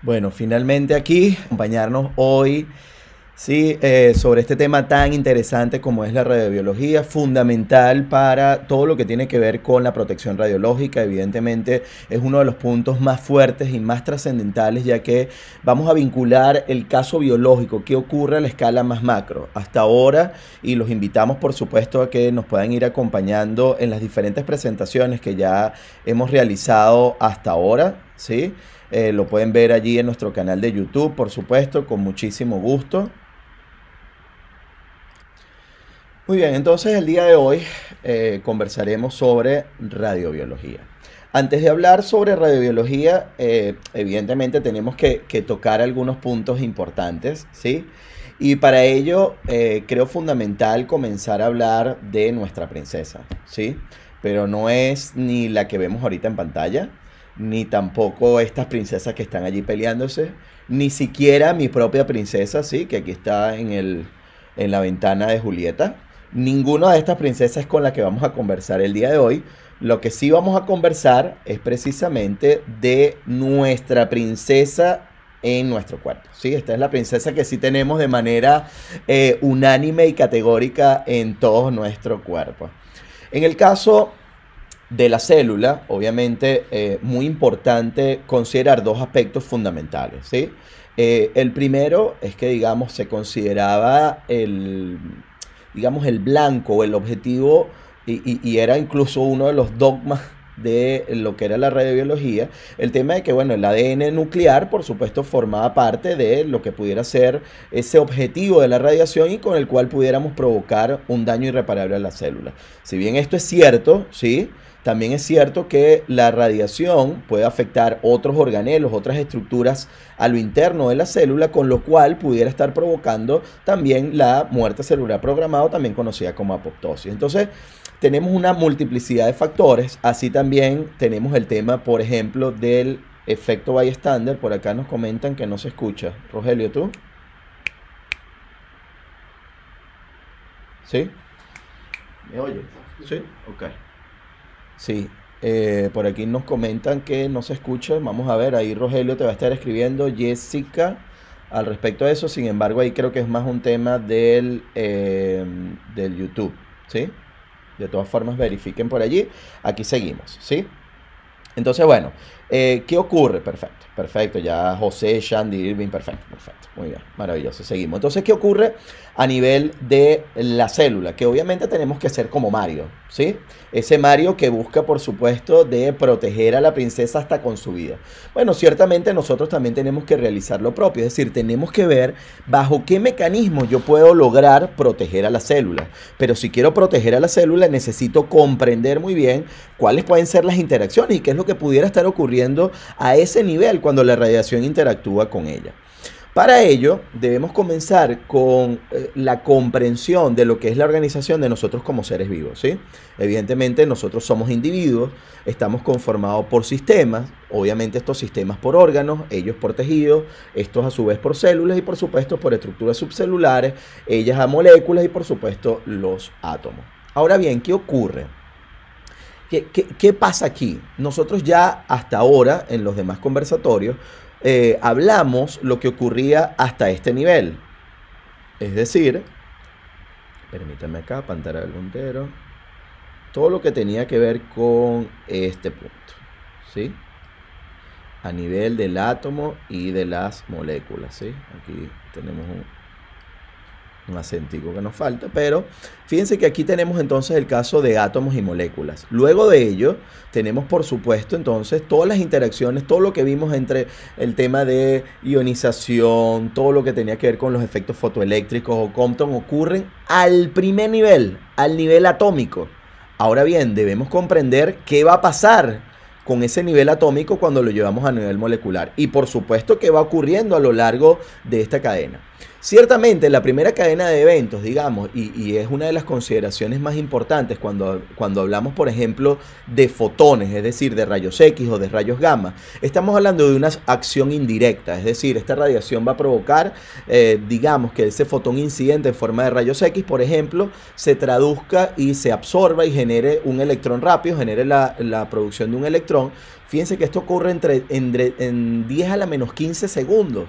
Bueno, finalmente aquí, acompañarnos hoy, sí, sobre este tema tan interesante como es la radiobiología, fundamental para todo lo que tiene que ver con la protección radiológica. Evidentemente es uno de los puntos más fuertes y más trascendentales, ya que vamos a vincular el caso biológico, qué ocurre a la escala más macro hasta ahora, y los invitamos por supuesto a que nos puedan ir acompañando en las diferentes presentaciones que ya hemos realizado hasta ahora, ¿sí? Lo pueden ver allí en nuestro canal de YouTube, por supuesto, con muchísimo gusto. Muy bien, entonces el día de hoy conversaremos sobre radiobiología. Antes de hablar sobre radiobiología, evidentemente tenemos que tocar algunos puntos importantes, ¿sí? Y para ello creo fundamental comenzar a hablar de nuestra princesa, ¿sí? Pero no es ni la que vemos ahorita en pantalla, ni tampoco estas princesas que están allí peleándose, ni siquiera mi propia princesa, ¿sí? Que aquí está en la ventana de Julieta. Ninguna de estas princesas es con la que vamos a conversar el día de hoy. Lo que sí vamos a conversar es precisamente de nuestra princesa en nuestro cuerpo, ¿sí? Esta es la princesa que sí tenemos de manera unánime y categórica en todo nuestro cuerpo. En el caso de la célula, obviamente, muy importante considerar dos aspectos fundamentales, ¿sí? El primero es que, digamos, se consideraba digamos, el blanco o el objetivo, y era incluso uno de los dogmas de lo que era la radiobiología, el tema de que, bueno, el ADN nuclear, por supuesto, formaba parte de lo que pudiera ser ese objetivo de la radiación y con el cual pudiéramos provocar un daño irreparable a la célula. Si bien esto es cierto, ¿sí? También es cierto que la radiación puede afectar otros organelos, otras estructuras a lo interno de la célula, con lo cual pudiera estar provocando también la muerte celular programada, también conocida como apoptosis. Entonces, tenemos una multiplicidad de factores. Así también tenemos el tema, por ejemplo, del efecto bystander. Por acá nos comentan que no se escucha. Rogelio, ¿tú? ¿Sí? ¿Me oyes? ¿Sí? Ok. Sí, por aquí nos comentan que no se escucha. Vamos a ver, ahí Rogelio te va a estar escribiendo, Jessica, al respecto de eso. Sin embargo, ahí creo que es más un tema del YouTube, ¿sí? De todas formas, verifiquen por allí. Aquí seguimos, ¿sí? Entonces, bueno, ¿qué ocurre? Perfecto, perfecto. Ya José, Shandy, Irving, perfecto, perfecto. Muy bien, maravilloso. Seguimos. Entonces, ¿qué ocurre a nivel de la célula? Que obviamente tenemos que ser como Mario, ¿sí? Ese Mario que busca, por supuesto, de proteger a la princesa hasta con su vida. Bueno, ciertamente nosotros también tenemos que realizar lo propio. Es decir, tenemos que ver bajo qué mecanismo yo puedo lograr proteger a la célula. Pero si quiero proteger a la célula, necesito comprender muy bien cuáles pueden ser las interacciones y qué es lo que pudiera estar ocurriendo a ese nivel cuando la radiación interactúa con ella. Para ello, debemos comenzar con la comprensión de lo que es la organización de nosotros como seres vivos, ¿sí? Evidentemente, nosotros somos individuos, estamos conformados por sistemas, obviamente estos sistemas por órganos, ellos por tejidos, estos a su vez por células y por supuesto por estructuras subcelulares, ellas a moléculas y por supuesto los átomos. Ahora bien, ¿qué ocurre? ¿Qué pasa aquí? Nosotros ya hasta ahora, en los demás conversatorios, hablamos lo que ocurría hasta este nivel. Es decir, permítanme acá, pantalla del puntero, todo lo que tenía que ver con este punto, ¿sí? A nivel del átomo y de las moléculas, ¿sí? Aquí tenemos un acentico que nos falta, pero fíjense que aquí tenemos entonces el caso de átomos y moléculas. Luego de ello tenemos por supuesto entonces todas las interacciones, todo lo que vimos entre el tema de ionización, todo lo que tenía que ver con los efectos fotoeléctricos o Compton ocurren al primer nivel, al nivel atómico. Ahora bien, debemos comprender qué va a pasar con ese nivel atómico cuando lo llevamos a nivel molecular y por supuesto qué va ocurriendo a lo largo de esta cadena. Ciertamente, la primera cadena de eventos, digamos, y es una de las consideraciones más importantes cuando hablamos, por ejemplo, de fotones, es decir, de rayos X o de rayos gamma, estamos hablando de una acción indirecta, es decir, esta radiación va a provocar, digamos, que ese fotón incidente en forma de rayos X, por ejemplo, se traduzca y se absorba y genere un electrón rápido, genere la producción de un electrón. Fíjense que esto ocurre en 10 a la menos 15 segundos.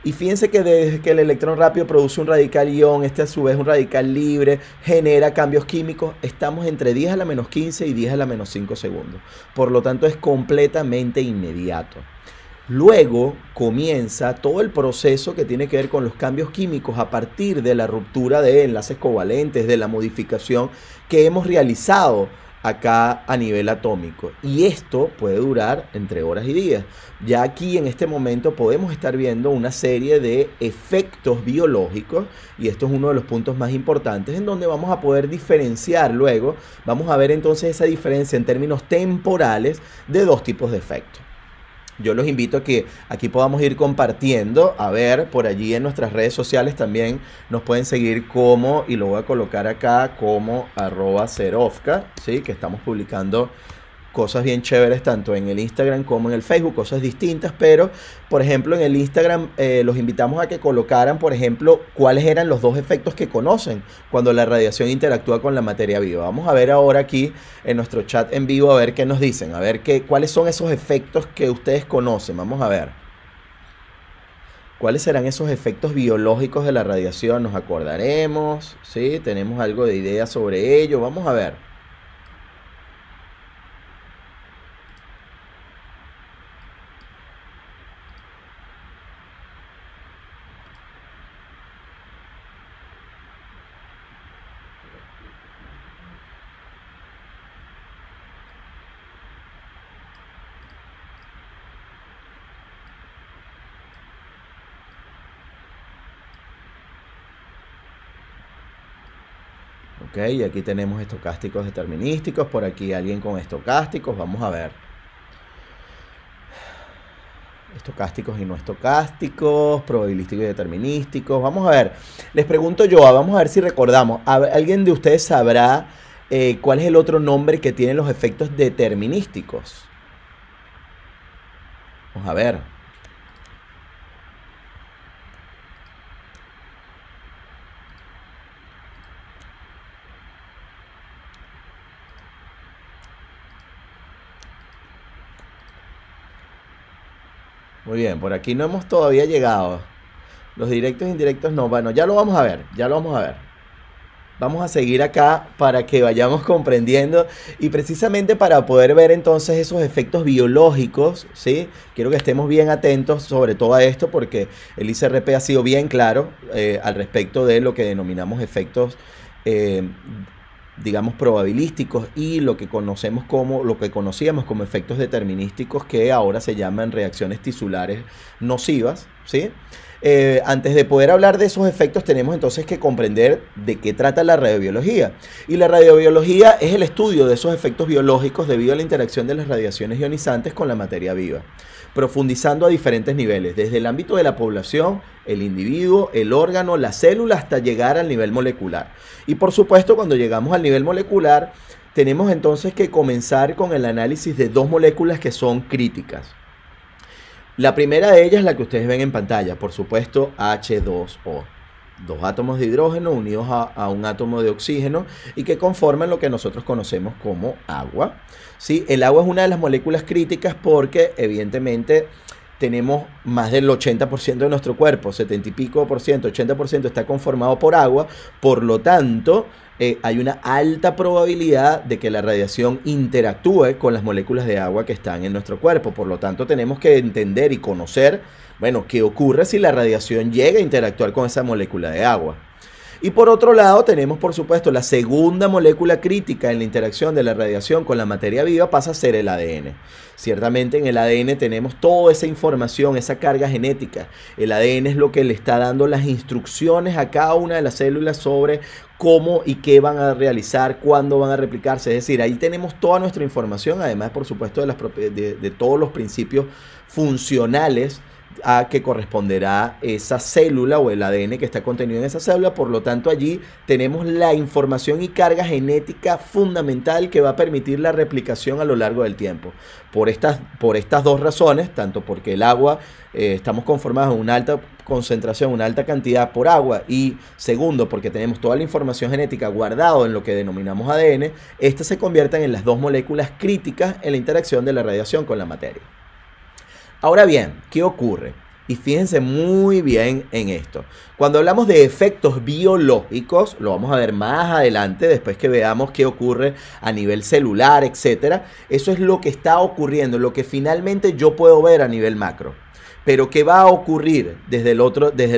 Y fíjense que desde que el electrón rápido produce un radical ion, este a su vez un radical libre, genera cambios químicos, estamos entre 10 a la menos 15 y 10 a la menos 5 segundos. Por lo tanto, es completamente inmediato. Luego comienza todo el proceso que tiene que ver con los cambios químicos a partir de la ruptura de enlaces covalentes, de la modificación que hemos realizado acá a nivel atómico, y esto puede durar entre horas y días. Ya aquí en este momento podemos estar viendo una serie de efectos biológicos, y esto es uno de los puntos más importantes en donde vamos a poder diferenciar luego, vamos a ver entonces esa diferencia en términos temporales de dos tipos de efectos. Yo los invito a que aquí podamos ir compartiendo, a ver, por allí en nuestras redes sociales también nos pueden seguir como, y lo voy a colocar acá como @Zerovka, ¿sí? Que estamos publicando cosas bien chéveres tanto en el Instagram como en el Facebook, cosas distintas, pero por ejemplo en el Instagram los invitamos a que colocaran, por ejemplo, cuáles eran los dos efectos que conocen cuando la radiación interactúa con la materia viva. Vamos a ver ahora aquí en nuestro chat en vivo a ver qué nos dicen, a ver cuáles son esos efectos que ustedes conocen. Vamos a ver. ¿Cuáles serán esos efectos biológicos de la radiación? Nos acordaremos, ¿sí? Tenemos algo de idea sobre ello. Vamos a ver. Ok, y aquí tenemos estocásticos determinísticos, por aquí alguien con estocásticos, vamos a ver. Estocásticos y no estocásticos, probabilísticos y determinísticos, vamos a ver. Les pregunto yo, vamos a ver si recordamos, ¿alguien de ustedes sabrá cuál es el otro nombre que tienen los efectos determinísticos? Vamos a ver. Muy bien, por aquí no hemos todavía llegado. Los directos e indirectos no. Bueno, ya lo vamos a ver, ya lo vamos a ver. Vamos a seguir acá para que vayamos comprendiendo y precisamente para poder ver entonces esos efectos biológicos, ¿sí? Quiero que estemos bien atentos sobre todo a esto porque el ICRP ha sido bien claro al respecto de lo que denominamos efectos digamos probabilísticos y lo que conocíamos como efectos determinísticos, que ahora se llaman reacciones tisulares nocivas, ¿sí? Antes de poder hablar de esos efectos tenemos entonces que comprender de qué trata la radiobiología. Y la radiobiología es el estudio de esos efectos biológicos debido a la interacción de las radiaciones ionizantes con la materia viva, profundizando a diferentes niveles, desde el ámbito de la población, el individuo, el órgano, la célula, hasta llegar al nivel molecular. Y por supuesto, cuando llegamos al nivel molecular, tenemos entonces que comenzar con el análisis de dos moléculas que son críticas. La primera de ellas es la que ustedes ven en pantalla, por supuesto, H2O. Dos átomos de hidrógeno unidos a un átomo de oxígeno y que conforman lo que nosotros conocemos como agua. ¿Sí? El agua es una de las moléculas críticas porque evidentemente tenemos más del 80% de nuestro cuerpo, 70 y pico por ciento, 80% está conformado por agua, por lo tanto hay una alta probabilidad de que la radiación interactúe con las moléculas de agua que están en nuestro cuerpo. Por lo tanto tenemos que entender y conocer, bueno, qué ocurre si la radiación llega a interactuar con esa molécula de agua. Y por otro lado tenemos por supuesto la segunda molécula crítica en la interacción de la radiación con la materia viva, pasa a ser el ADN. Ciertamente en el ADN tenemos toda esa información, esa carga genética. El ADN es lo que le está dando las instrucciones a cada una de las células sobre cómo y qué van a realizar, cuándo van a replicarse. Es decir, ahí tenemos toda nuestra información, además por supuesto de todos los principios funcionales a que corresponderá esa célula o el ADN que está contenido en esa célula. Por lo tanto, allí tenemos la información y carga genética fundamental que va a permitir la replicación a lo largo del tiempo. Por estas dos razones, tanto porque el agua, estamos conformados en una alta concentración, una alta cantidad por agua, y segundo, porque tenemos toda la información genética guardada en lo que denominamos ADN, estas se convierten en las dos moléculas críticas en la interacción de la radiación con la materia. Ahora bien, ¿qué ocurre? Y fíjense muy bien en esto. Cuando hablamos de efectos biológicos, lo vamos a ver más adelante, después que veamos qué ocurre a nivel celular, etc. Eso es lo que está ocurriendo, lo que finalmente yo puedo ver a nivel macro. Pero ¿qué va a ocurrir desde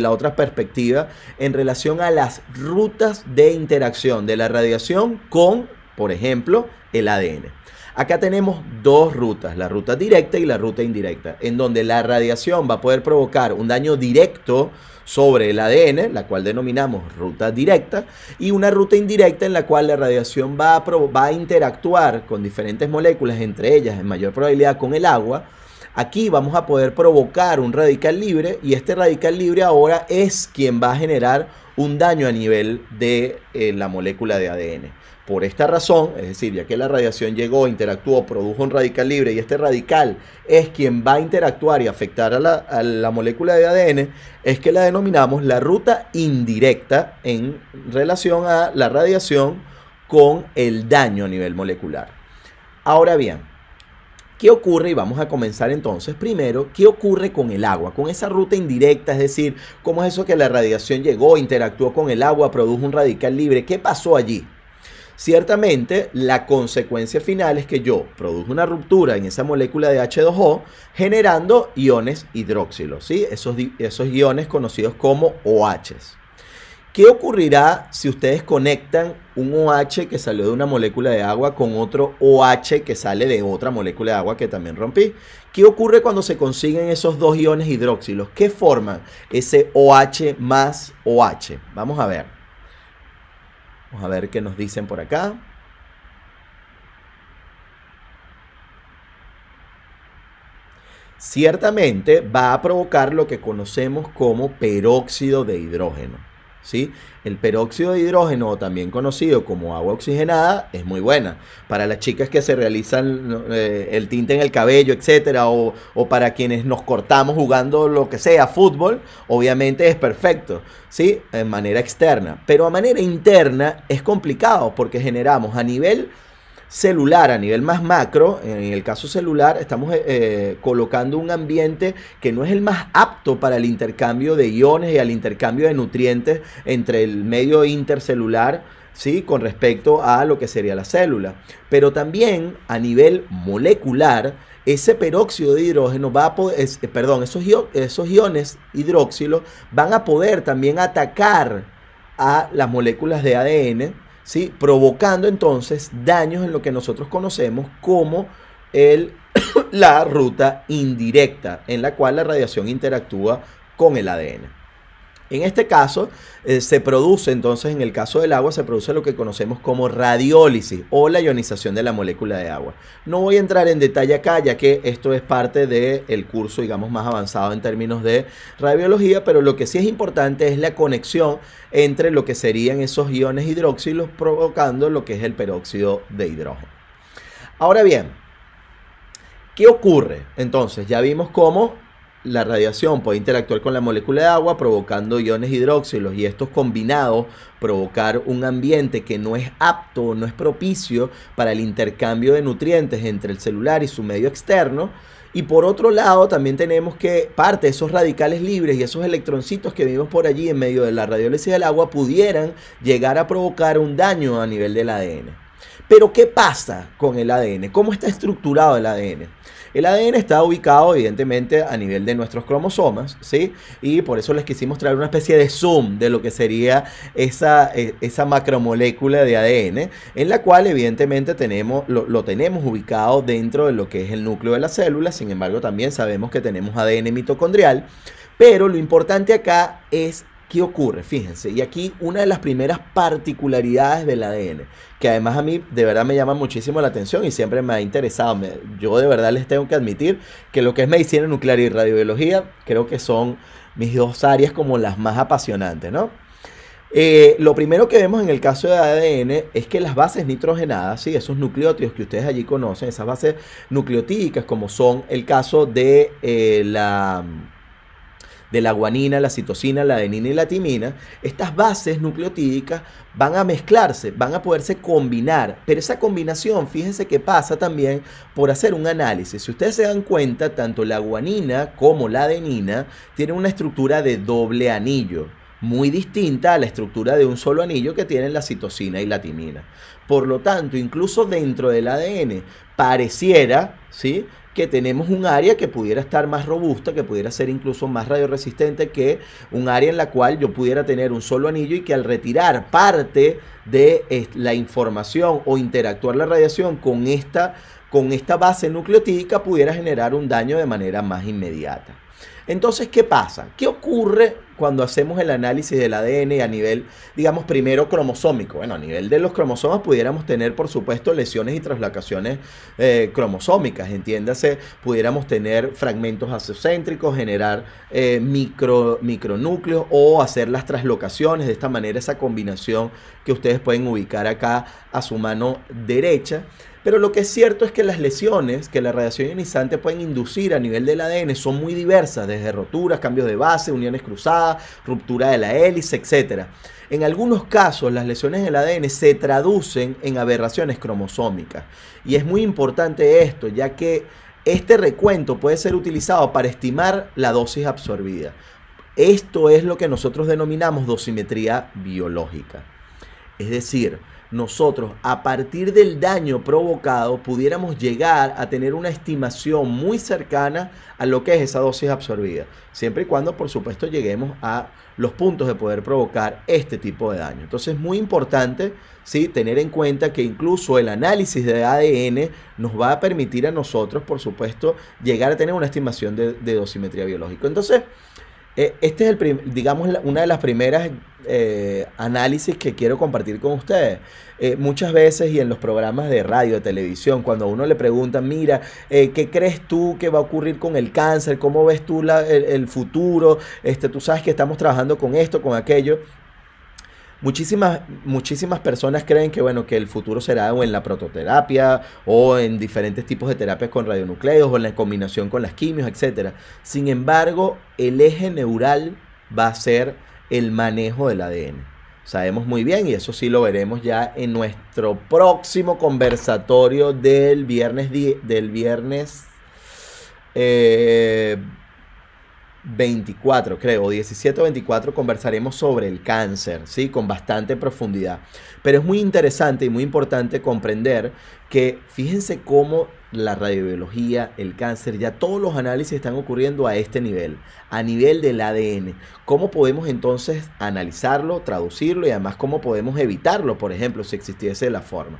la otra perspectiva en relación a las rutas de interacción de la radiación con, por ejemplo, el ADN? Acá tenemos dos rutas, la ruta directa y la ruta indirecta, en donde la radiación va a poder provocar un daño directo sobre el ADN, la cual denominamos ruta directa, y una ruta indirecta en la cual la radiación va a interactuar con diferentes moléculas, entre ellas en mayor probabilidad con el agua. Aquí vamos a poder provocar un radical libre, y este radical libre ahora es quien va a generar un daño a nivel de la molécula de ADN. Por esta razón, es decir, ya que la radiación llegó, interactuó, produjo un radical libre, y este radical es quien va a interactuar y afectar a la molécula de ADN, es que la denominamos la ruta indirecta en relación a la radiación con el daño a nivel molecular. Ahora bien, ¿qué ocurre? Y vamos a comenzar entonces primero, ¿qué ocurre con el agua? Con esa ruta indirecta, es decir, ¿cómo es eso que la radiación llegó, interactuó con el agua, produjo un radical libre? ¿Qué pasó allí? Ciertamente, la consecuencia final es que yo produjo una ruptura en esa molécula de H2O generando iones hidróxilos, ¿sí? Esos iones conocidos como OHs. ¿Qué ocurrirá si ustedes conectan un OH que salió de una molécula de agua con otro OH que sale de otra molécula de agua que también rompí? ¿Qué ocurre cuando se consiguen esos dos iones hidróxilos? ¿Qué forman ese OH más OH? Vamos a ver. Vamos a ver qué nos dicen por acá. Ciertamente va a provocar lo que conocemos como peróxido de hidrógeno, ¿sí? El peróxido de hidrógeno, también conocido como agua oxigenada, es muy buena para las chicas que se realizan el tinte en el cabello, etcétera, o para quienes nos cortamos jugando lo que sea, fútbol. Obviamente es perfecto, ¿sí? En manera externa, pero a manera interna es complicado porque generamos a nivel celular, a nivel más macro, en el caso celular, estamos colocando un ambiente que no es el más apto para el intercambio de iones y al intercambio de nutrientes entre el medio intercelular, ¿sí? Con respecto a lo que sería la célula. Pero también a nivel molecular, ese peróxido de hidrógeno va a poder, esos iones hidróxilos van a poder también atacar a las moléculas de ADN, ¿sí? Provocando entonces daños en lo que nosotros conocemos como la ruta indirecta, en la cual la radiación interactúa con el ADN. En este caso, se produce entonces, en el caso del agua, se produce lo que conocemos como radiólisis o la ionización de la molécula de agua. No voy a entrar en detalle acá, ya que esto es parte del curso, digamos, más avanzado en términos de radiología, pero lo que sí es importante es la conexión entre lo que serían esos iones hidróxilos provocando lo que es el peróxido de hidrógeno. Ahora bien, ¿qué ocurre? Entonces, ya vimos cómo la radiación puede interactuar con la molécula de agua provocando iones hidróxilos, y estos combinados provocar un ambiente que no es apto, no es propicio para el intercambio de nutrientes entre el celular y su medio externo. Y por otro lado también tenemos que parte de esos radicales libres y esos electroncitos que vimos por allí en medio de la radiólisis del agua pudieran llegar a provocar un daño a nivel del ADN. Pero ¿qué pasa con el ADN? ¿Cómo está estructurado el ADN? El ADN está ubicado evidentemente a nivel de nuestros cromosomas, ¿sí? Y por eso les quisimos traer una especie de zoom de lo que sería esa macromolécula de ADN, en la cual evidentemente lo tenemos ubicado dentro de lo que es el núcleo de la célula. Sin embargo, también sabemos que tenemos ADN mitocondrial, pero lo importante acá es ¿Qué ocurre? Fíjense, y aquí una de las primeras particularidades del ADN, que además a mí de verdad me llama muchísimo la atención y siempre me ha interesado. Yo de verdad les tengo que admitir que lo que es medicina nuclear y radiobiología creo que son mis dos áreas como las más apasionantes, ¿no? Lo primero que vemos en el caso de ADN es que las bases nitrogenadas, ¿sí? Esos nucleótidos que ustedes allí conocen, esas bases nucleotídicas como son el caso de la guanina, la citosina, la adenina y la timina, estas bases nucleotídicas van a mezclarse, van a poderse combinar, pero esa combinación, fíjense que pasa también por hacer un análisis. Si ustedes se dan cuenta, tanto la guanina como la adenina tienen una estructura de doble anillo, muy distinta a la estructura de un solo anillo que tienen la citosina y la timina. Por lo tanto, incluso dentro del ADN pareciera, ¿sí?, que tenemos un área que pudiera estar más robusta, que pudiera ser incluso más radioresistente que un área en la cual yo pudiera tener un solo anillo y que al retirar parte de la información o interactuar la radiación con esta base nucleotídica pudiera generar un daño de manera más inmediata. Entonces, ¿qué pasa? ¿Qué ocurre cuando hacemos el análisis del ADN a nivel, digamos, primero cromosómico? Bueno, a nivel de los cromosomas pudiéramos tener, por supuesto, lesiones y translocaciones cromosómicas, entiéndase, pudiéramos tener fragmentos acecéntricos, generar micronúcleos o hacer las translocaciones, de esta manera esa combinación que ustedes pueden ubicar acá a su mano derecha. Pero lo que es cierto es que las lesiones que la radiación ionizante pueden inducir a nivel del ADN son muy diversas, desde roturas, cambios de base, uniones cruzadas, ruptura de la hélice, etc. En algunos casos, las lesiones del ADN se traducen en aberraciones cromosómicas. Y es muy importante esto, ya que este recuento puede ser utilizado para estimar la dosis absorbida. Esto es lo que nosotros denominamos dosimetría biológica. Es decir, nosotros a partir del daño provocado pudiéramos llegar a tener una estimación muy cercana a lo que es esa dosis absorbida, siempre y cuando por supuesto lleguemos a los puntos de poder provocar este tipo de daño. Entonces es muy importante, ¿sí?, tener en cuenta que incluso el análisis de ADN nos va a permitir a nosotros por supuesto llegar a tener una estimación de dosimetría biológica. Entonces este es digamos, una de las primeras análisis que quiero compartir con ustedes. Muchas veces y en los programas de radio, de televisión, cuando a uno le preguntan, mira, ¿qué crees tú que va a ocurrir con el cáncer? ¿Cómo ves tú el futuro? Tú sabes que estamos trabajando con esto, con aquello. Muchísimas personas creen que, bueno, que el futuro será o en la prototerapia o en diferentes tipos de terapias con radionucleos o en la combinación con las quimios, etc. Sin embargo, el eje neural va a ser el manejo del ADN. Sabemos muy bien, y eso sí lo veremos ya en nuestro próximo conversatorio del viernes 24, creo, 17 o 24, conversaremos sobre el cáncer, ¿sí?, con bastante profundidad. Pero es muy interesante y muy importante comprender que fíjense cómo la radiobiología, el cáncer, ya todos los análisis están ocurriendo a este nivel, a nivel del ADN. ¿Cómo podemos entonces analizarlo, traducirlo y además cómo podemos evitarlo, por ejemplo, si existiese la forma?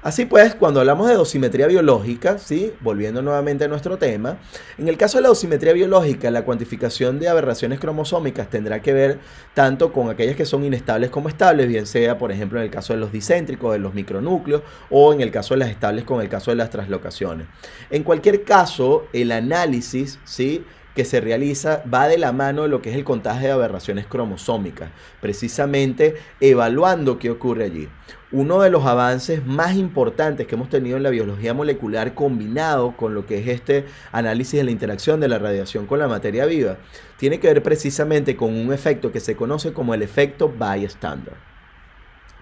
Así pues, cuando hablamos de dosimetría biológica, ¿sí?, volviendo nuevamente a nuestro tema, en el caso de la dosimetría biológica, la cuantificación de aberraciones cromosómicas tendrá que ver tanto con aquellas que son inestables como estables, bien sea, por ejemplo, en el caso de los discéntricos, de los micronúcleos, o en el caso de las estables con el caso de las translocaciones. En cualquier caso, el análisis, ¿sí?, que se realiza va de la mano de lo que es el contagio de aberraciones cromosómicas, precisamente evaluando qué ocurre allí. Uno de los avances más importantes que hemos tenido en la biología molecular combinado con lo que es este análisis de la interacción de la radiación con la materia viva tiene que ver precisamente con un efecto que se conoce como el efecto bystander.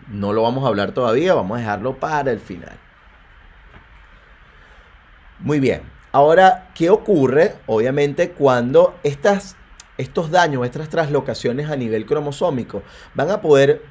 No lo vamos a hablar todavía, vamos a dejarlo para el final. Muy bien. Ahora, ¿qué ocurre? Obviamente, cuando estos daños, estas translocaciones a nivel cromosómico van a poder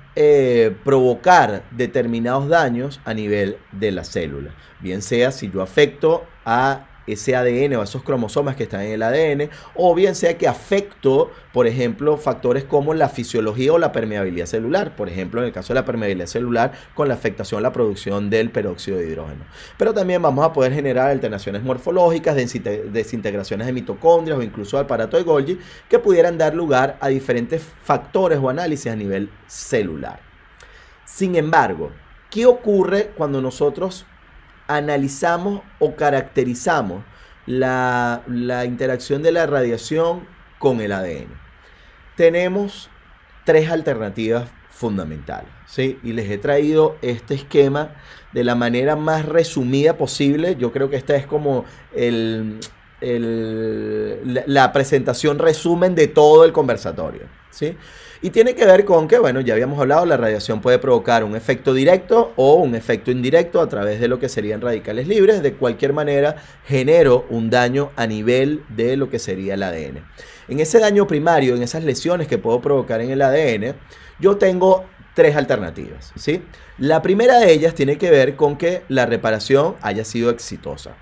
provocar determinados daños a nivel de la célula. Bien sea si yo afecto a ese ADN o esos cromosomas que están en el ADN, o bien sea que afecto, por ejemplo, factores como la fisiología o la permeabilidad celular, por ejemplo, en el caso de la permeabilidad celular, con la afectación a la producción del peróxido de hidrógeno. Pero también vamos a poder generar alteraciones morfológicas, desintegraciones de mitocondrias o incluso al aparato de Golgi, que pudieran dar lugar a diferentes factores o análisis a nivel celular. Sin embargo, ¿qué ocurre cuando nosotros analizamos o caracterizamos la interacción de la radiación con el ADN? Tenemos tres alternativas fundamentales, ¿sí? Y les he traído este esquema de la manera más resumida posible. Yo creo que esta es como la presentación resumen de todo el conversatorio, ¿sí? Y tiene que ver con que, bueno, ya habíamos hablado, la radiación puede provocar un efecto directo o un efecto indirecto a través de lo que serían radicales libres. De cualquier manera, genero un daño a nivel de lo que sería el ADN. En ese daño primario, en esas lesiones que puedo provocar en el ADN, yo tengo tres alternativas, ¿sí? La primera de ellas tiene que ver con que la reparación haya sido exitosa.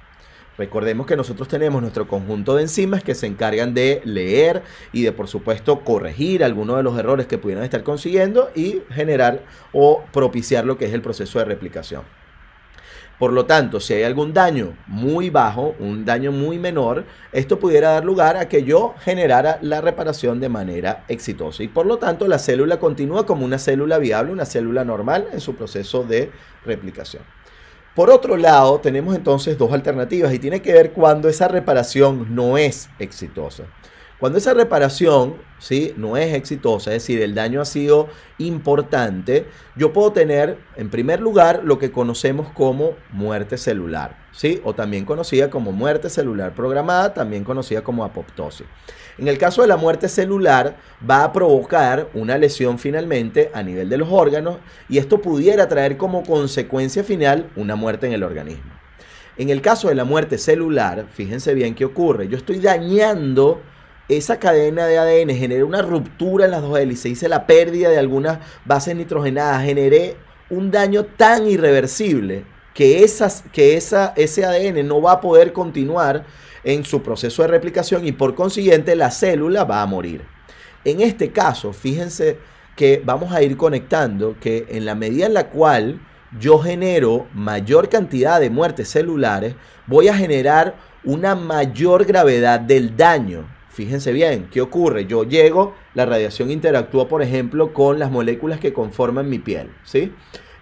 Recordemos que nosotros tenemos nuestro conjunto de enzimas que se encargan de leer y de, por supuesto, corregir algunos de los errores que pudieran estar consiguiendo y generar o propiciar lo que es el proceso de replicación. Por lo tanto, si hay algún daño muy bajo, un daño muy menor, esto pudiera dar lugar a que yo generara la reparación de manera exitosa. Y por lo tanto, la célula continúa como una célula viable, una célula normal en su proceso de replicación. Por otro lado, tenemos entonces dos alternativas y tiene que ver cuando esa reparación no es exitosa. Cuando esa reparación, ¿sí?, no es exitosa, es decir, el daño ha sido importante, yo puedo tener, en primer lugar, lo que conocemos como muerte celular, ¿sí?, o también conocida como muerte celular programada, también conocida como apoptosis. En el caso de la muerte celular, va a provocar una lesión finalmente a nivel de los órganos y esto pudiera traer como consecuencia final una muerte en el organismo. En el caso de la muerte celular, fíjense bien qué ocurre. Yo estoy dañando esa cadena de ADN, generé una ruptura en las dos hélices, hice la pérdida de algunas bases nitrogenadas, generé un daño tan irreversible que ese ADN no va a poder continuar en su proceso de replicación y por consiguiente la célula va a morir. En este caso, fíjense que vamos a ir conectando que en la medida en la cual yo genero mayor cantidad de muertes celulares, voy a generar una mayor gravedad del daño. Fíjense bien, ¿qué ocurre? Yo llego, la radiación interactúa, por ejemplo, con las moléculas que conforman mi piel, ¿sí?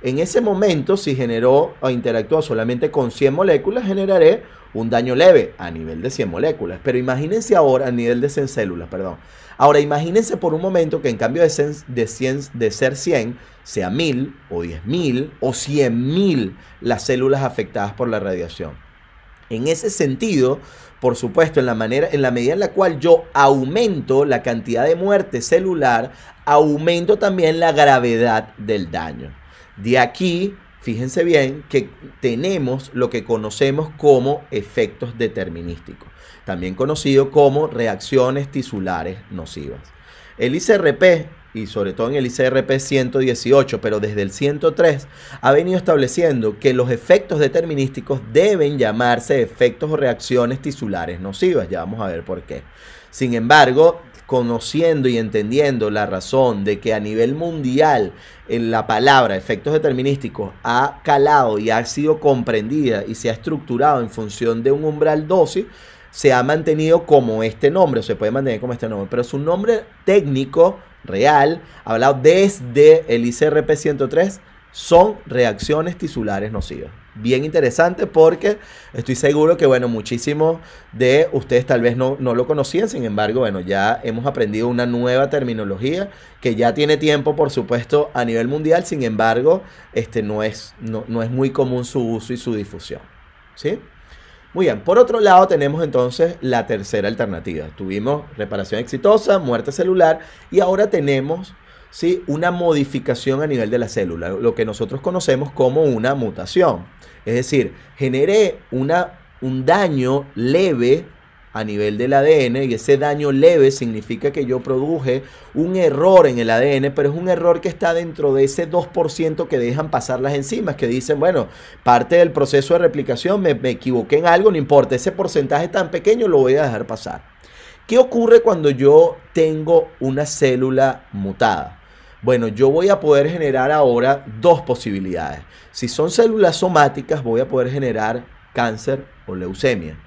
En ese momento, si generó o interactúa solamente con 100 moléculas, generaré un daño leve a nivel de 100 moléculas. Pero imagínense ahora a nivel de 100 células, perdón. Ahora imagínense por un momento que en cambio de ser 100, sea 1000 o 10.000 o 100.000 las células afectadas por la radiación. En ese sentido, por supuesto, en la medida en la cual yo aumento la cantidad de muerte celular, aumento también la gravedad del daño. De aquí, fíjense bien que tenemos lo que conocemos como efectos determinísticos, también conocido como reacciones tisulares nocivas. El ICRP, y sobre todo en el ICRP 118, pero desde el 103, ha venido estableciendo que los efectos determinísticos deben llamarse efectos o reacciones tisulares nocivas. Ya vamos a ver por qué. Sin embargo, conociendo y entendiendo la razón de que a nivel mundial en la palabra efectos determinísticos ha calado y ha sido comprendida y se ha estructurado en función de un umbral dosis, se ha mantenido como este nombre, o se puede mantener como este nombre, pero su nombre técnico real, hablado desde el ICRP 103, son reacciones tisulares nocivas. Bien interesante porque estoy seguro que, bueno, muchísimos de ustedes tal vez no lo conocían. Sin embargo, bueno, ya hemos aprendido una nueva terminología que ya tiene tiempo, por supuesto, a nivel mundial. Sin embargo, no es muy común su uso y su difusión, ¿sí? Muy bien, por otro lado tenemos entonces la tercera alternativa. Tuvimos reparación exitosa, muerte celular y ahora tenemos, ¿sí?, una modificación a nivel de la célula, lo que nosotros conocemos como una mutación. Es decir, generé un daño leve a nivel del ADN, y ese daño leve significa que yo produje un error en el ADN, pero es un error que está dentro de ese 2% que dejan pasar las enzimas, que dicen, bueno, parte del proceso de replicación, me equivoqué en algo, no importa, ese porcentaje tan pequeño lo voy a dejar pasar. ¿Qué ocurre cuando yo tengo una célula mutada? Bueno, yo voy a poder generar ahora dos posibilidades. Si son células somáticas, voy a poder generar cáncer o leucemia.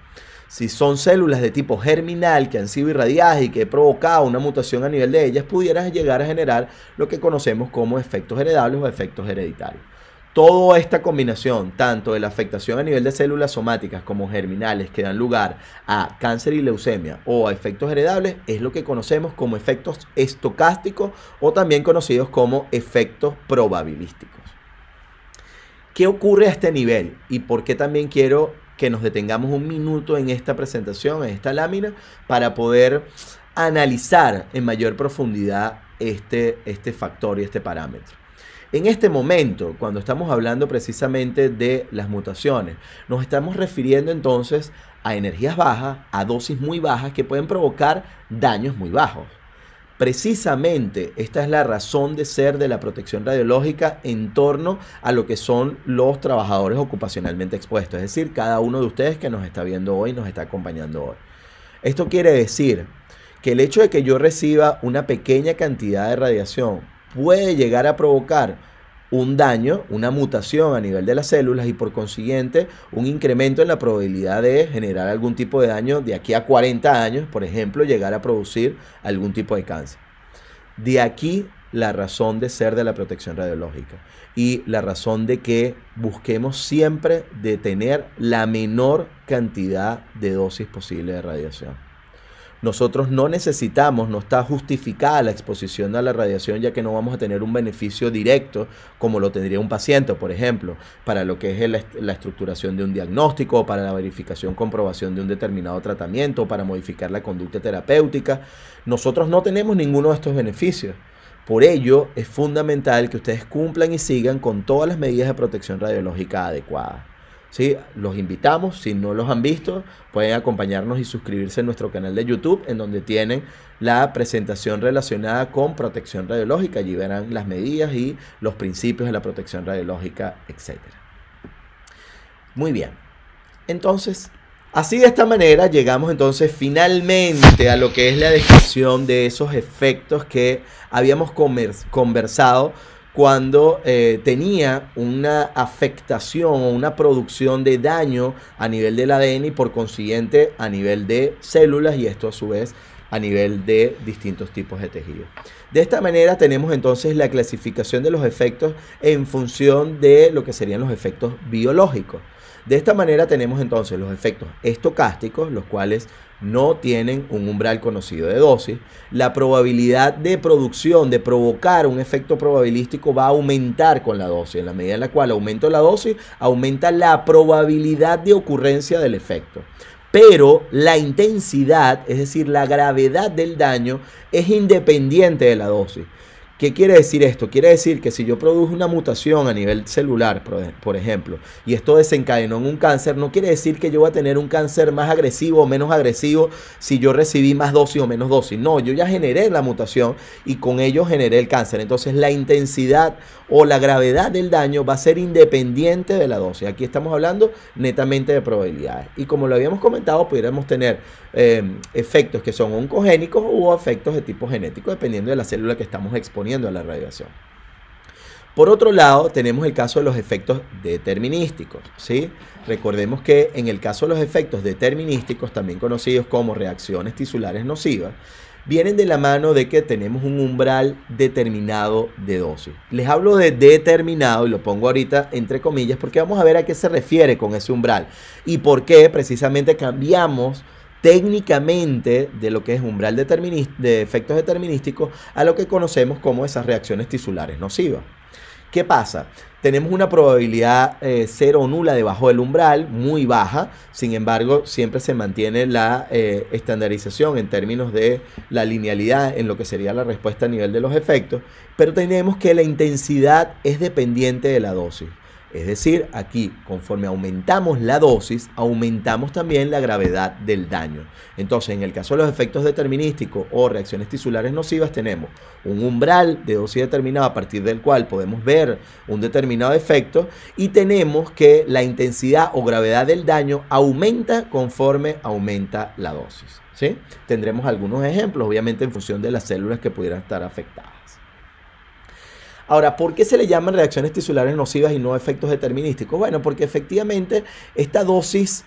Si son células de tipo germinal que han sido irradiadas y que he provocado una mutación a nivel de ellas, pudieran llegar a generar lo que conocemos como efectos heredables o efectos hereditarios. Toda esta combinación, tanto de la afectación a nivel de células somáticas como germinales que dan lugar a cáncer y leucemia o a efectos heredables, es lo que conocemos como efectos estocásticos o también conocidos como efectos probabilísticos. ¿Qué ocurre a este nivel? Y por qué también quiero que nos detengamos un minuto en esta presentación, en esta lámina, para poder analizar en mayor profundidad este factor y este parámetro. En este momento, cuando estamos hablando precisamente de las mutaciones, nos estamos refiriendo entonces a energías bajas, a dosis muy bajas que pueden provocar daños muy bajos. Precisamente esta es la razón de ser de la protección radiológica en torno a lo que son los trabajadores ocupacionalmente expuestos, es decir, cada uno de ustedes que nos está viendo hoy, nos está acompañando hoy. Esto quiere decir que el hecho de que yo reciba una pequeña cantidad de radiación puede llegar a provocar un daño, una mutación a nivel de las células y por consiguiente un incremento en la probabilidad de generar algún tipo de daño de aquí a 40 años, por ejemplo, llegar a producir algún tipo de cáncer. De aquí la razón de ser de la protección radiológica y la razón de que busquemos siempre de tener la menor cantidad de dosis posible de radiación. Nosotros no necesitamos, no está justificada la exposición a la radiación, ya que no vamos a tener un beneficio directo como lo tendría un paciente, por ejemplo, para lo que es la estructuración de un diagnóstico, para la verificación, comprobación de un determinado tratamiento, para modificar la conducta terapéutica. Nosotros no tenemos ninguno de estos beneficios. Por ello, es fundamental que ustedes cumplan y sigan con todas las medidas de protección radiológica adecuadas. ¿Sí? Los invitamos, si no los han visto, pueden acompañarnos y suscribirse a nuestro canal de YouTube, en donde tienen la presentación relacionada con protección radiológica. Allí verán las medidas y los principios de la protección radiológica, etc. Muy bien. Entonces, así de esta manera llegamos entonces finalmente a lo que es la descripción de esos efectos que habíamos conversado cuando tenía una afectación o una producción de daño a nivel del ADN y por consiguiente a nivel de células, y esto a su vez a nivel de distintos tipos de tejidos. De esta manera tenemos entonces la clasificación de los efectos en función de lo que serían los efectos biológicos. De esta manera tenemos entonces los efectos estocásticos, los cuales no tienen un umbral conocido de dosis. La probabilidad de producción, de provocar un efecto probabilístico va a aumentar con la dosis. En la medida en la cual aumento la dosis, aumenta la probabilidad de ocurrencia del efecto. Pero la intensidad, es decir, la gravedad del daño, es independiente de la dosis. ¿Qué quiere decir esto? Quiere decir que si yo produjo una mutación a nivel celular, por ejemplo, y esto desencadenó en un cáncer, no quiere decir que yo voy a tener un cáncer más agresivo o menos agresivo si yo recibí más dosis o menos dosis. No, yo ya generé la mutación y con ello generé el cáncer. Entonces la intensidad o la gravedad del daño va a ser independiente de la dosis. Aquí estamos hablando netamente de probabilidades. Y como lo habíamos comentado, pudiéramos tener efectos que son oncogénicos u efectos de tipo genético, dependiendo de la célula que estamos exponiendo a la radiación. Por otro lado, tenemos el caso de los efectos determinísticos, ¿sí? Recordemos que en el caso de los efectos determinísticos, también conocidos como reacciones tisulares nocivas, vienen de la mano de que tenemos un umbral determinado de dosis. Les hablo de determinado y lo pongo ahorita entre comillas porque vamos a ver a qué se refiere con ese umbral y por qué precisamente cambiamos técnicamente de lo que es umbral de efectos determinísticos a lo que conocemos como esas reacciones tisulares nocivas. ¿Qué pasa? Tenemos una probabilidad cero o nula debajo del umbral, muy baja. Sin embargo, siempre se mantiene la estandarización en términos de la linealidad en lo que sería la respuesta a nivel de los efectos. Pero tenemos que la intensidad es dependiente de la dosis. Es decir, aquí, conforme aumentamos la dosis, aumentamos también la gravedad del daño. Entonces, en el caso de los efectos determinísticos o reacciones tisulares nocivas, tenemos un umbral de dosis determinado a partir del cual podemos ver un determinado efecto, y tenemos que la intensidad o gravedad del daño aumenta conforme aumenta la dosis, ¿sí? Tendremos algunos ejemplos, obviamente en función de las células que pudieran estar afectadas. Ahora, ¿por qué se le llaman reacciones tisulares nocivas y no efectos determinísticos? Bueno, porque efectivamente esta dosis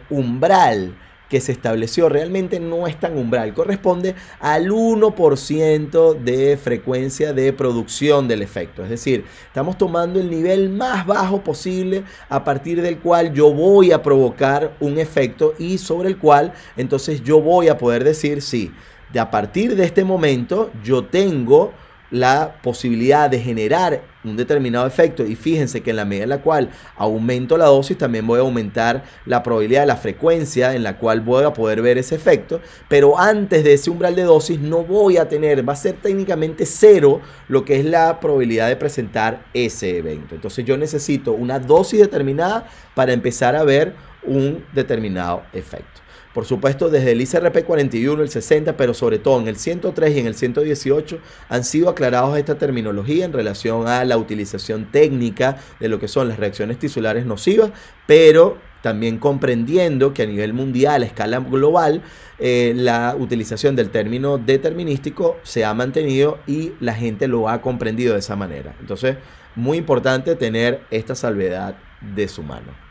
umbral que se estableció realmente no es tan umbral, corresponde al 1% de frecuencia de producción del efecto. Es decir, estamos tomando el nivel más bajo posible a partir del cual yo voy a provocar un efecto y sobre el cual entonces yo voy a poder decir, sí, a partir de este momento yo tengo la posibilidad de generar un determinado efecto, y fíjense que en la medida en la cual aumento la dosis también voy a aumentar la probabilidad de la frecuencia en la cual voy a poder ver ese efecto, pero antes de ese umbral de dosis no voy a tener, va a ser técnicamente cero lo que es la probabilidad de presentar ese evento. Entonces yo necesito una dosis determinada para empezar a ver un determinado efecto. Por supuesto, desde el ICRP 41, el 60, pero sobre todo en el 103 y en el 118 han sido aclarados esta terminología en relación a la utilización técnica de lo que son las reacciones tisulares nocivas, pero también comprendiendo que a nivel mundial, a escala global, la utilización del término determinístico se ha mantenido y la gente lo ha comprendido de esa manera. Entonces, muy importante tener esta salvedad de su mano.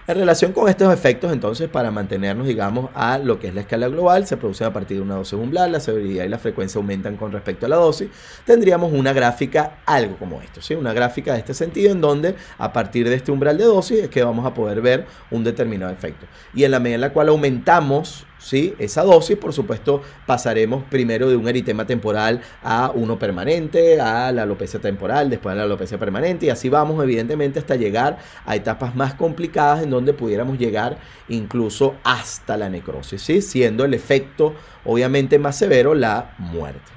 En relación con estos efectos, entonces, para mantenernos, digamos, a lo que es la escala global, se producen a partir de una dosis umbral, la severidad y la frecuencia aumentan con respecto a la dosis. Tendríamos una gráfica algo como esto, ¿sí? Una gráfica de este sentido, en donde a partir de este umbral de dosis es que vamos a poder ver un determinado efecto. Y en la medida en la cual aumentamos, ¿sí?, esa dosis, por supuesto, pasaremos primero de un eritema temporal a uno permanente, a la alopecia temporal, después a la alopecia permanente, y así vamos, evidentemente, hasta llegar a etapas más complicadas en donde pudiéramos llegar incluso hasta la necrosis, ¿sí?, siendo el efecto obviamente más severo la muerte.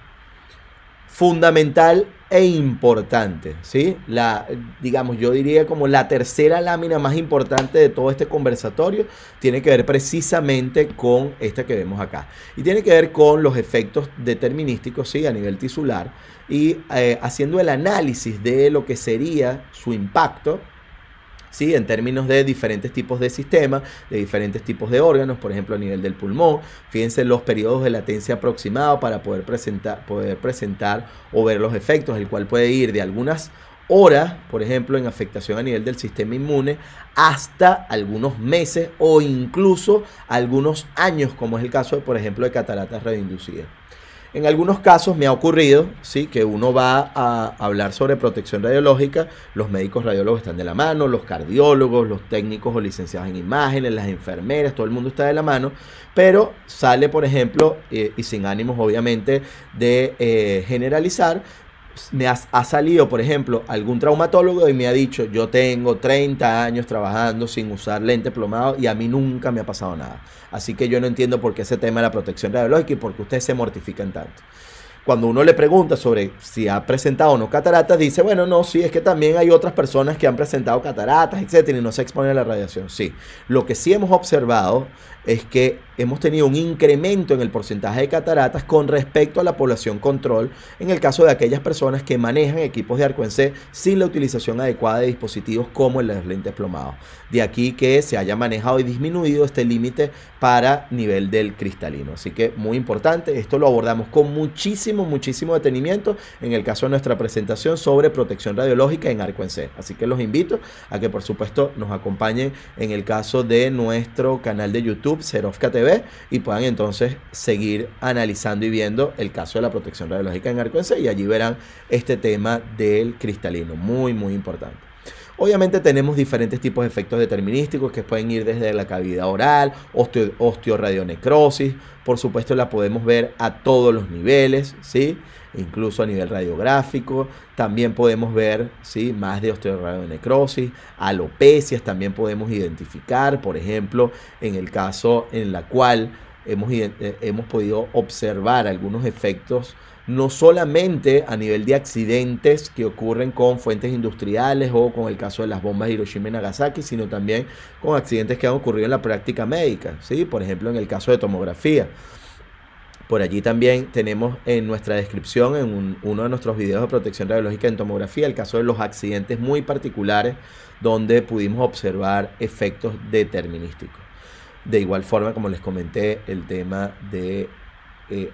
Fundamental e importante, ¿sí? Digamos, yo diría como la tercera lámina más importante de todo este conversatorio tiene que ver precisamente con esta que vemos acá. Y tiene que ver con los efectos determinísticos, ¿sí?, a nivel tisular, y haciendo el análisis de lo que sería su impacto, ¿sí?, en términos de diferentes tipos de sistemas, de diferentes tipos de órganos, por ejemplo a nivel del pulmón. Fíjense los periodos de latencia aproximados para poder presentar o ver los efectos, el cual puede ir de algunas horas, por ejemplo, en afectación a nivel del sistema inmune, hasta algunos meses o incluso algunos años, como es el caso, por ejemplo, de cataratas radioinducidas. En algunos casos me ha ocurrido, ¿sí?, que uno va a hablar sobre protección radiológica, los médicos radiólogos están de la mano, los cardiólogos, los técnicos o licenciados en imágenes, las enfermeras, todo el mundo está de la mano, pero sale, por ejemplo, y sin ánimos obviamente de generalizar, ha salido, por ejemplo, algún traumatólogo y me ha dicho: yo tengo 30 años trabajando sin usar lente plomado y a mí nunca me ha pasado nada. Así que yo no entiendo por qué ese tema de la protección radiológica y por qué ustedes se mortifican tanto. Cuando uno le pregunta sobre si ha presentado o no cataratas, dice: bueno, no, sí, es que también hay otras personas que han presentado cataratas, etcétera, y no se exponen a la radiación. Sí, lo que sí hemos observado es que hemos tenido un incremento en el porcentaje de cataratas con respecto a la población control en el caso de aquellas personas que manejan equipos de arco en C sin la utilización adecuada de dispositivos como los lentes plomados. De aquí que se haya manejado y disminuido este límite para nivel del cristalino. Así que muy importante, esto lo abordamos con muchísimo detenimiento en el caso de nuestra presentación sobre protección radiológica en arco en C. Así que los invito a que por supuesto nos acompañen en el caso de nuestro canal de YouTube Serofka TV y puedan entonces seguir analizando y viendo el caso de la protección radiológica en arco en C, y allí verán este tema del cristalino, muy importante. Obviamente tenemos diferentes tipos de efectos determinísticos que pueden ir desde la cavidad oral, osteoradionecrosis, por supuesto la podemos ver a todos los niveles, ¿sí?, incluso a nivel radiográfico. También podemos ver, ¿sí?, más de osteoradionecrosis, alopecias también podemos identificar, por ejemplo, en el caso en la cual hemos podido observar algunos efectos, no solamente a nivel de accidentes que ocurren con fuentes industriales o con el caso de las bombas de Hiroshima y Nagasaki, sino también con accidentes que han ocurrido en la práctica médica, ¿sí? Por ejemplo, en el caso de tomografía. Por allí también tenemos en nuestra descripción, en uno de nuestros videos de protección radiológica en tomografía, el caso de los accidentes muy particulares donde pudimos observar efectos determinísticos. De igual forma, como les comenté, el tema de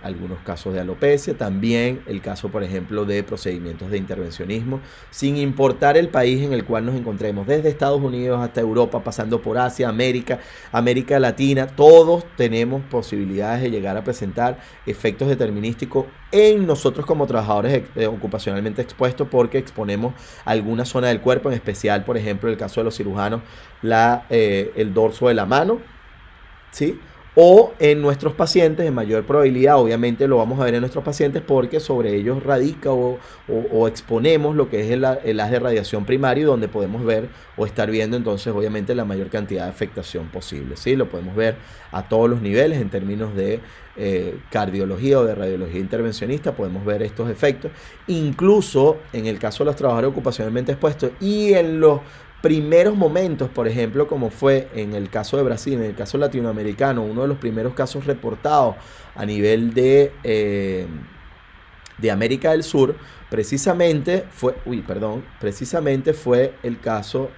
algunos casos de alopecia, también el caso, por ejemplo, de procedimientos de intervencionismo, sin importar el país en el cual nos encontremos, desde Estados Unidos hasta Europa, pasando por Asia, América Latina, todos tenemos posibilidades de llegar a presentar efectos determinísticos en nosotros como trabajadores ocupacionalmente expuestos, porque exponemos alguna zona del cuerpo, en especial, por ejemplo, el caso de los cirujanos, el dorso de la mano, ¿sí? O en nuestros pacientes, en mayor probabilidad, obviamente lo vamos a ver en nuestros pacientes porque sobre ellos radica o exponemos lo que es el haz de radiación primario, donde podemos ver o estar viendo entonces obviamente la mayor cantidad de afectación posible, ¿sí? Lo podemos ver a todos los niveles en términos de cardiología o de radiología intervencionista, podemos ver estos efectos, incluso en el caso de los trabajadores ocupacionalmente expuestos y en los primeros momentos, por ejemplo, como fue en el caso de Brasil, en el caso latinoamericano, uno de los primeros casos reportados a nivel de América del Sur, precisamente fue el caso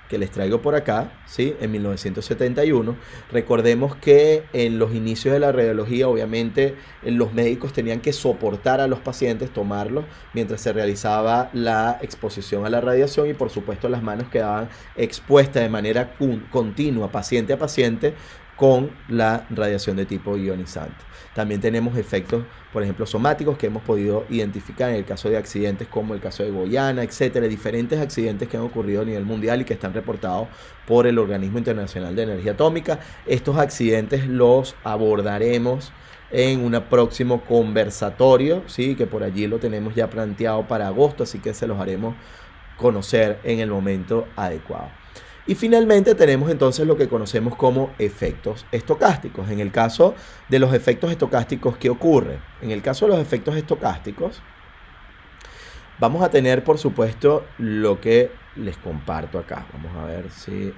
que les traigo por acá, ¿sí? En 1971. Recordemos que en los inicios de la radiología, obviamente, los médicos tenían que soportar a los pacientes, tomarlos, mientras se realizaba la exposición a la radiación, y por supuesto las manos quedaban expuestas de manera continua, paciente a paciente, con la radiación de tipo ionizante. También tenemos efectos, por ejemplo, somáticos que hemos podido identificar en el caso de accidentes como el caso de Guyana, etcétera, diferentes accidentes que han ocurrido a nivel mundial y que están reportados por el Organismo Internacional de Energía Atómica. Estos accidentes los abordaremos en un próximo conversatorio, ¿sí? Que por allí lo tenemos ya planteado para agosto, así que se los haremos conocer en el momento adecuado. Y finalmente tenemos entonces lo que conocemos como efectos estocásticos. En el caso de los efectos estocásticos, ¿qué ocurre? En el caso de los efectos estocásticos, vamos a tener, por supuesto, lo que les comparto acá. Vamos a ver si me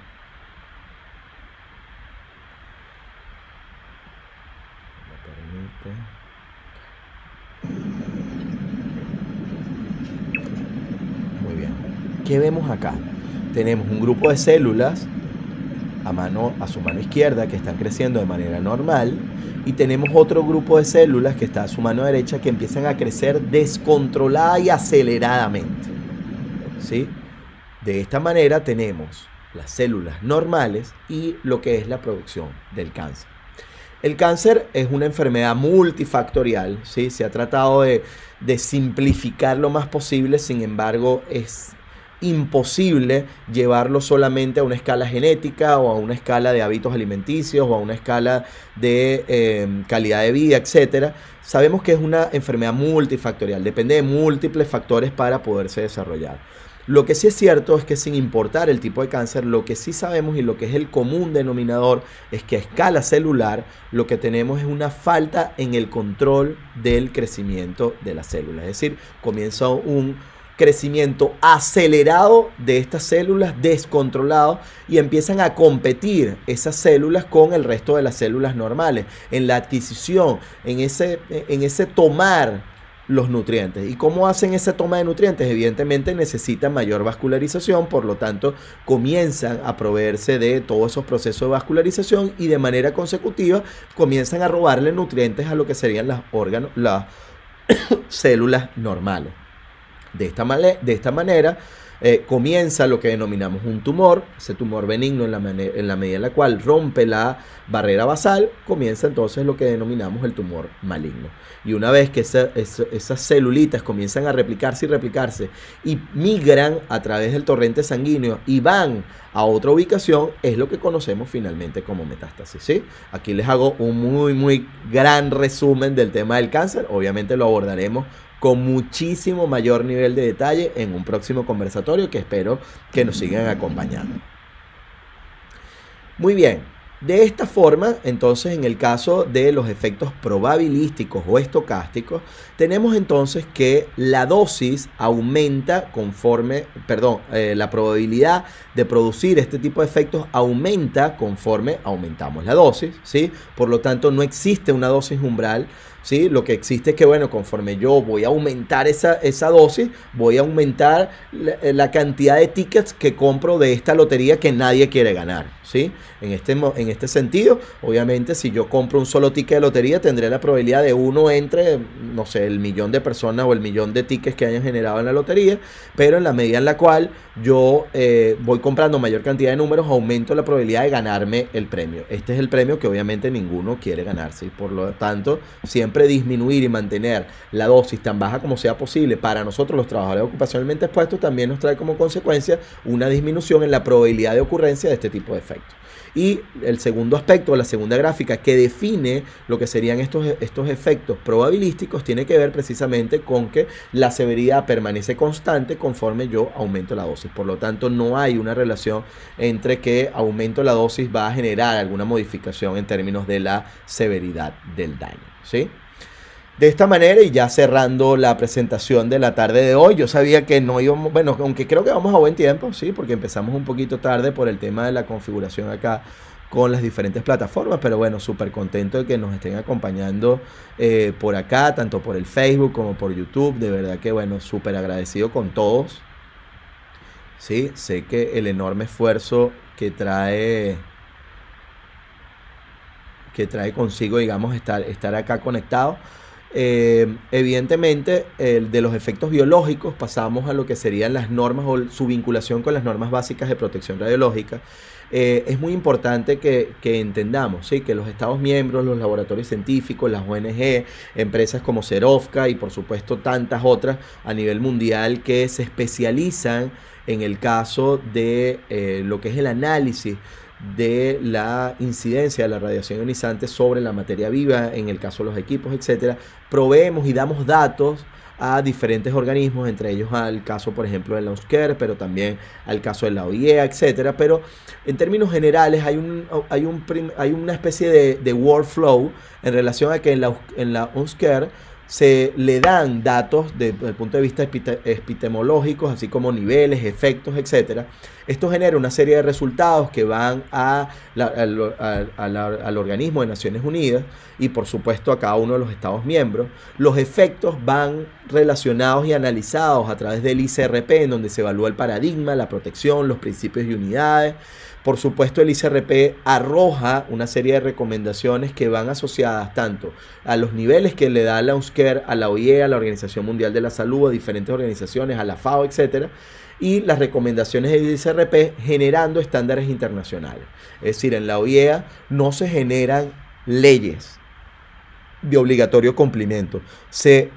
permite. Muy bien. ¿Qué vemos acá? Tenemos un grupo de células a su mano izquierda que están creciendo de manera normal, y tenemos otro grupo de células que está a su mano derecha que empiezan a crecer descontrolada y aceleradamente, ¿sí? De esta manera tenemos las células normales y lo que es la producción del cáncer. El cáncer es una enfermedad multifactorial, ¿sí? Se ha tratado de simplificar lo más posible, sin embargo es imposible llevarlo solamente a una escala genética o a una escala de hábitos alimenticios o a una escala de calidad de vida, etcétera. Sabemos que es una enfermedad multifactorial, depende de múltiples factores para poderse desarrollar. Lo que sí es cierto es que, sin importar el tipo de cáncer, lo que sí sabemos y lo que es el común denominador es que a escala celular lo que tenemos es una falta en el control del crecimiento de las células. Es decir, comienza un crecimiento acelerado de estas células, descontrolado, y empiezan a competir esas células con el resto de las células normales en la adquisición, en ese tomar los nutrientes. ¿Y cómo hacen esa toma de nutrientes? Evidentemente necesitan mayor vascularización, por lo tanto comienzan a proveerse de todos esos procesos de vascularización y de manera consecutiva comienzan a robarle nutrientes a lo que serían las células normales. De esta manera comienza lo que denominamos un tumor. Ese tumor benigno, en la medida en la cual rompe la barrera basal, comienza entonces lo que denominamos el tumor maligno. Y una vez que esas celulitas comienzan a replicarse y migran a través del torrente sanguíneo y van a otra ubicación, es lo que conocemos finalmente como metástasis, ¿sí? Aquí les hago un muy gran resumen del tema del cáncer. Obviamente lo abordaremos con muchísimo mayor nivel de detalle en un próximo conversatorio que espero que nos sigan acompañando. Muy bien, De esta forma, entonces, en el caso de los efectos probabilísticos o estocásticos, tenemos entonces que la dosis aumenta conforme, la probabilidad de producir este tipo de efectos aumenta conforme aumentamos la dosis, ¿sí? Por lo tanto, no existe una dosis umbral, ¿sí? Lo que existe es que, bueno, conforme yo voy a aumentar esa dosis, voy a aumentar la cantidad de tickets que compro de esta lotería que nadie quiere ganar, ¿sí? En este sentido, obviamente, si yo compro un solo ticket de lotería, tendré la probabilidad de uno entre, no sé, el millón de personas o el millón de tickets que hayan generado en la lotería, pero en la medida en la cual yo voy comprando mayor cantidad de números, aumento la probabilidad de ganarme el premio. Este es el premio que obviamente ninguno quiere ganarse, y por lo tanto, siempre disminuir y mantener la dosis tan baja como sea posible para nosotros los trabajadores ocupacionalmente expuestos también nos trae como consecuencia una disminución en la probabilidad de ocurrencia de este tipo de efectos. Y el segundo aspecto, la segunda gráfica que define lo que serían estos efectos probabilísticos, tiene que ver precisamente con que la severidad permanece constante conforme yo aumento la dosis. Por lo tanto, no hay una relación entre que aumento la dosis va a generar alguna modificación en términos de la severidad del daño, ¿sí? De esta manera, y ya cerrando la presentación de la tarde de hoy, yo sabía que no íbamos, bueno, aunque creo que vamos a buen tiempo, sí, porque empezamos un poquito tarde por el tema de la configuración acá con las diferentes plataformas, pero bueno, súper contento de que nos estén acompañando por acá, tanto por el Facebook como por YouTube. De verdad que, bueno, súper agradecido con todos, sí, sé que el enorme esfuerzo que trae consigo, digamos, estar acá conectado. Evidentemente, de los efectos biológicos pasamos a lo que serían las normas o su vinculación con las normas básicas de protección radiológica. Es muy importante que entendamos, ¿sí?, que los Estados miembros, los laboratorios científicos, las ONG, empresas como Serovka y por supuesto tantas otras a nivel mundial que se especializan en el caso de lo que es el análisis de la incidencia de la radiación ionizante sobre la materia viva, en el caso de los equipos, etcétera, proveemos y damos datos a diferentes organismos, entre ellos al caso, por ejemplo, de la UNSCER, pero también al caso de la OIEA, etcétera. Pero en términos generales hay una especie de workflow en relación a que en la UNSCER se le dan datos desde el punto de vista epistemológicos, así como niveles, efectos, etcétera. Esto genera una serie de resultados que van al organismo de Naciones Unidas y por supuesto a cada uno de los Estados miembros. Los efectos van relacionados y analizados a través del ICRP, en donde se evalúa el paradigma, la protección, los principios y unidades. Por supuesto, el ICRP arroja una serie de recomendaciones que van asociadas tanto a los niveles que le da la UNSCER, a la OIE, a la Organización Mundial de la Salud, a diferentes organizaciones, a la FAO, etc. Y las recomendaciones del ICRP generando estándares internacionales. Es decir, en la OIE no se generan leyes de obligatorio cumplimiento, se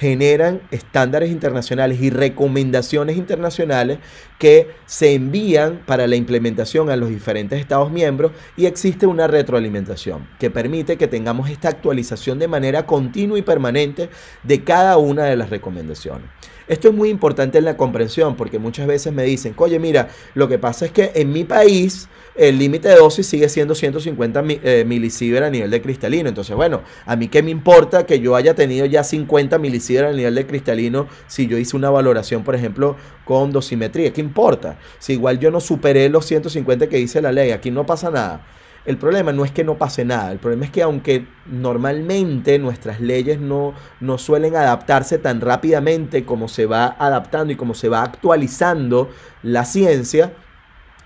generan estándares internacionales y recomendaciones internacionales que se envían para la implementación a los diferentes Estados miembros, y existe una retroalimentación que permite que tengamos esta actualización de manera continua y permanente de cada una de las recomendaciones. Esto es muy importante en la comprensión, porque muchas veces me dicen, oye, mira, lo que pasa es que en mi país el límite de dosis sigue siendo 150 milisievert a nivel de cristalino. Entonces, bueno, a mí qué me importa que yo haya tenido ya 50 milisievert a nivel de cristalino si yo hice una valoración, por ejemplo, con dosimetría. ¿Qué importa? Si igual yo no superé los 150 que dice la ley, aquí no pasa nada. El problema no es que no pase nada, el problema es que aunque normalmente nuestras leyes no suelen adaptarse tan rápidamente como se va adaptando y como se va actualizando la ciencia,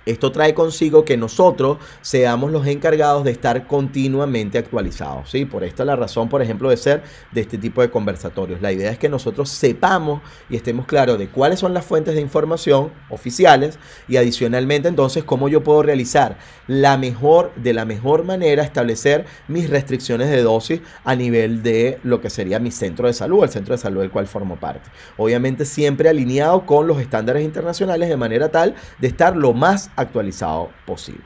esto trae consigo que nosotros seamos los encargados de estar continuamente actualizados, ¿sí? Por esta es la razón, por ejemplo, de ser de este tipo de conversatorios. La idea es que nosotros sepamos y estemos claros de cuáles son las fuentes de información oficiales y adicionalmente entonces cómo yo puedo realizar de la mejor manera establecer mis restricciones de dosis a nivel de lo que sería mi centro de salud, el centro de salud del cual formo parte. Obviamente siempre alineado con los estándares internacionales de manera tal de estar lo más actualizado posible.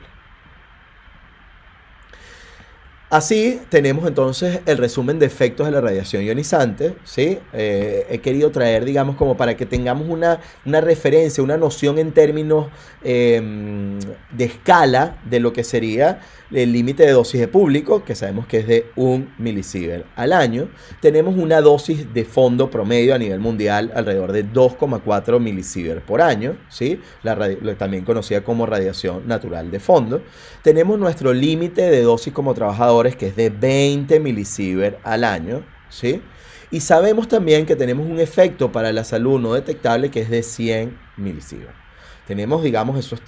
Así tenemos entonces el resumen de efectos de la radiación ionizante, ¿sí? He querido traer, digamos, como para que tengamos una referencia, una noción en términos de escala de lo que sería el límite de dosis de público, que sabemos que es de 1 milisievert al año. Tenemos una dosis de fondo promedio a nivel mundial alrededor de 2,4 milisievert por año, ¿sí? También conocida como radiación natural de fondo. Tenemos nuestro límite de dosis como trabajadores, que es de 20 milisievert al año, ¿sí? Y sabemos también que tenemos un efecto para la salud no detectable que es de 100 milisievert. Tenemos, digamos, esas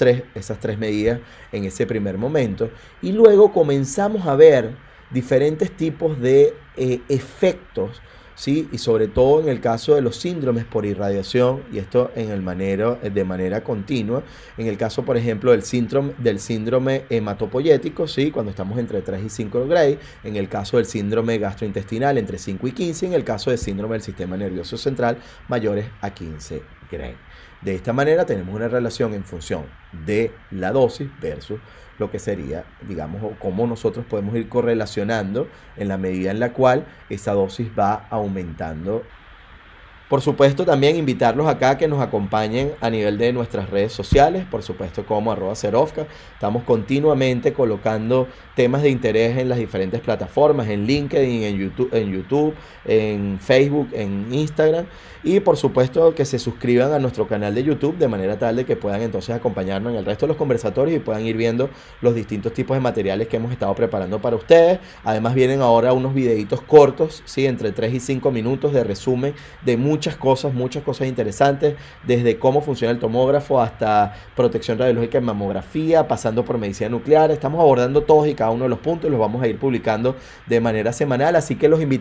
tres medidas en ese primer momento. Y luego comenzamos a ver diferentes tipos de efectos, ¿sí? Y sobre todo en el caso de los síndromes por irradiación, y esto de manera continua. En el caso, por ejemplo, del síndrome hematopoyético, ¿sí? Cuando estamos entre 3 y 5 Gray. En el caso del síndrome gastrointestinal, entre 5 y 15. En el caso del síndrome del sistema nervioso central, mayores a 15 Gray. De esta manera tenemos una relación en función de la dosis versus lo que sería, digamos, cómo nosotros podemos ir correlacionando en la medida en la cual esa dosis va aumentando. Por supuesto, también invitarlos acá a que nos acompañen a nivel de nuestras redes sociales, por supuesto como @Zerovka. Estamos continuamente colocando temas de interés en las diferentes plataformas, en LinkedIn, en YouTube, en Facebook, en Instagram. Y por supuesto que se suscriban a nuestro canal de YouTube de manera tal de que puedan entonces acompañarnos en el resto de los conversatorios y puedan ir viendo los distintos tipos de materiales que hemos estado preparando para ustedes. Además vienen ahora unos videitos cortos, ¿sí? Entre 3 y 5 minutos de resumen de muchas cosas interesantes, desde cómo funciona el tomógrafo hasta protección radiológica en mamografía, pasando por medicina nuclear. Estamos abordando todos y cada uno de los puntos, los vamos a ir publicando de manera semanal, así que los invitamos